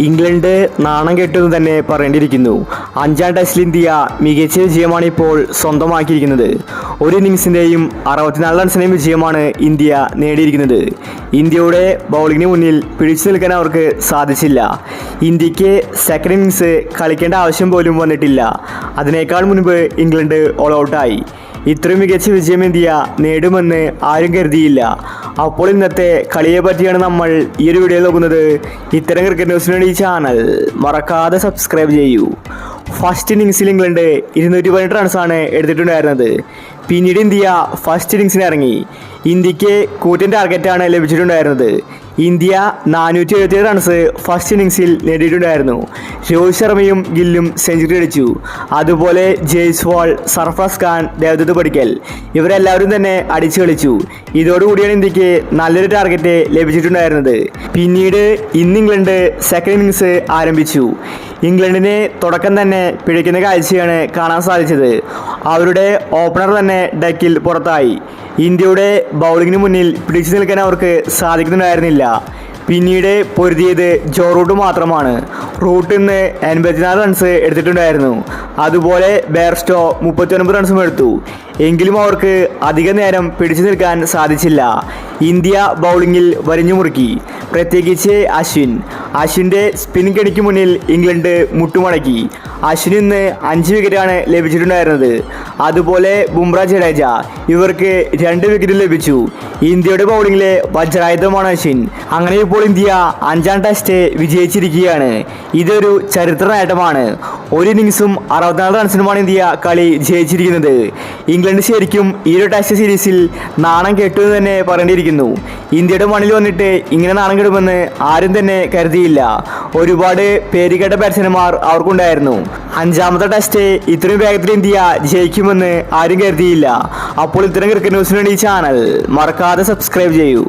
England നാണം കെട്ടെന്ന് തന്നെ പറയേണ്ടിയിരിക്കുന്നു. അഞ്ചാം ടെസ്റ്റിൽ ഇന്ത്യ മികച്ച വിജയമാണ് ഇപ്പോൾ സ്വന്തമാക്കിയിരിക്കുന്നത്. ഒരു ഇന്നിങ്സിൻ്റെയും 64 റൺസിൻ്റെയും വിജയമാണ് ഇന്ത്യ നേടിയിരിക്കുന്നത്. ഇന്ത്യയുടെ ബൗളിങ്ങിന് മുന്നിൽ പിടിച്ചു നിൽക്കാൻ അവർക്ക് സാധിച്ചില്ല. ഇന്ത്യക്ക് സെക്കൻഡ് ഇന്നിങ്സ് കളിക്കേണ്ട ആവശ്യം പോലും വന്നിട്ടില്ല. അതിനേക്കാൾ മുൻപ് ഇംഗ്ലണ്ട് ഓൾ ഔട്ടായി. ഇത്രയും മികച്ച വിജയം ഇന്ത്യ നേടുമെന്ന് ആരും കരുതിയില്ല. അപ്പോൾ ഇന്നത്തെ കളിയെ പറ്റിയാണ് നമ്മൾ ഈ ഒരു വീഡിയോയിൽ നോക്കുന്നത്. ഇത്തരം ക്രിക്കറ്റ് ന്യൂസിന് വേണ്ടി ഈ ചാനൽ മറക്കാതെ സബ്സ്ക്രൈബ് ചെയ്യൂ. ഫസ്റ്റ് ഇന്നിങ്സിൽ ഇംഗ്ലണ്ട് 218 റൺസാണ് എടുത്തിട്ടുണ്ടായിരുന്നത്. പിന്നീട് ഇന്ത്യ ഫസ്റ്റ് ഇന്നിങ്സിന് ഇറങ്ങി. ഇന്ത്യക്ക് കൂറ്റൻ ടാർഗറ്റാണ് ലഭിച്ചിട്ടുണ്ടായിരുന്നത്. ഇന്ത്യ 477 റൺസ് ഫസ്റ്റ് ഇന്നിങ്സിൽ നേടിയിട്ടുണ്ടായിരുന്നു. രോഹിത് ശർമ്മയും ഗില്ലും സെഞ്ചുറി അടിച്ചു. അതുപോലെ ജയ്സ്വാൾ, സർഫറാസ് ഖാൻ, ദേവദത്ത് പടിക്കൽ ഇവരെല്ലാവരും തന്നെ അടിച്ചു കളിച്ചു. ഇതോടുകൂടിയാണ് ഇന്ത്യക്ക് നല്ലൊരു ടാർഗറ്റ് ലഭിച്ചിട്ടുണ്ടായിരുന്നത്. പിന്നീട് ഇന്ന് ഇംഗ്ലണ്ട് സെക്കൻഡ് ഇന്നിങ്സ് ആരംഭിച്ചു. ഇംഗ്ലണ്ടിന് തുടക്കം തന്നെ പിഴയ്ക്കുന്ന കാഴ്ചയാണ് കാണാൻ സാധിച്ചത്. അവരുടെ ഓപ്പണർ തന്നെ ഡെക്കിൽ പുറത്തായി. ഇന്ത്യയുടെ ബൗളിങ്ങിന് മുന്നിൽ പിടിച്ചു നിൽക്കാൻ അവർക്ക് സാധിക്കുന്നുണ്ടായിരുന്നില്ല. പിന്നീട് പൊരുതിയത് ജോ റൂട്ട് മാത്രമാണ്. റൂട്ട് ഇന്ന് 84 റൺസ് എടുത്തിട്ടുണ്ടായിരുന്നു. അതുപോലെ ബെയർസ്റ്റോ 39 റൺസും എടുത്തു. എങ്കിലും അവർക്ക് അധിക നേരം പിടിച്ചു നിൽക്കാൻ സാധിച്ചില്ല. ഇന്ത്യ ബൗളിങ്ങിൽ വരിഞ്ഞു മുറുക്കി. പ്രത്യേകിച്ച് അശ്വിൻ്റെ സ്പിൻ കെണിക്ക് മുന്നിൽ ഇംഗ്ലണ്ട് മുട്ടുമടക്കി. അശ്വിന് ഇന്ന് 5 വിക്കറ്റാണ് ലഭിച്ചിട്ടുണ്ടായിരുന്നത്. അതുപോലെ ബുംറ, ജഡേജ ഇവർക്ക് 2 വിക്കറ്റ് ലഭിച്ചു. ഇന്ത്യയുടെ ബൗളിങ്ങിലെ വജ്രായുധമാണ് അശ്വിൻ. അങ്ങനെ ഇപ്പോൾ ഇന്ത്യ 5ാം ടെസ്റ്റ് വിജയിച്ചിരിക്കുകയാണ്. ഇതൊരു ചരിത്ര നേട്ടമാണ്. ഒരു ഇന്നിങ്സും 64 റൺസിനുമാണ് ഇന്ത്യ കളി ജയിച്ചിരിക്കുന്നത്. ഇംഗ്ലണ്ട് ശരിക്കും ഈ ഒരു ടെസ്റ്റ് സീരീസിൽ നാണം കെട്ടു എന്ന് തന്നെ പറയേണ്ടിയിരിക്കുന്നു. ഇന്ത്യയുടെ മണ്ണിൽ വന്നിട്ട് ഇങ്ങനെ നാണം കെടുമെന്ന് ആരും തന്നെ കരുതിയില്ല. ഒരുപാട് പേരുകേട്ട ബാറ്റ്സ്മാൻമാർ അവർക്കുണ്ടായിരുന്നു. 5ാമത്തെ ടെസ്റ്റ് ഇത്രയും വേഗത്തിൽ ഇന്ത്യ ജയിക്കുമെന്ന് ആരും കരുതിയില്ല. അപ്പോൾ ഇത്തരം ക്രിക്കറ്റ് ന്യൂസിന് വേണ്ടി ഈ ചാനൽ മറക്കാതെ സബ്സ്ക്രൈബ് ചെയ്യൂ.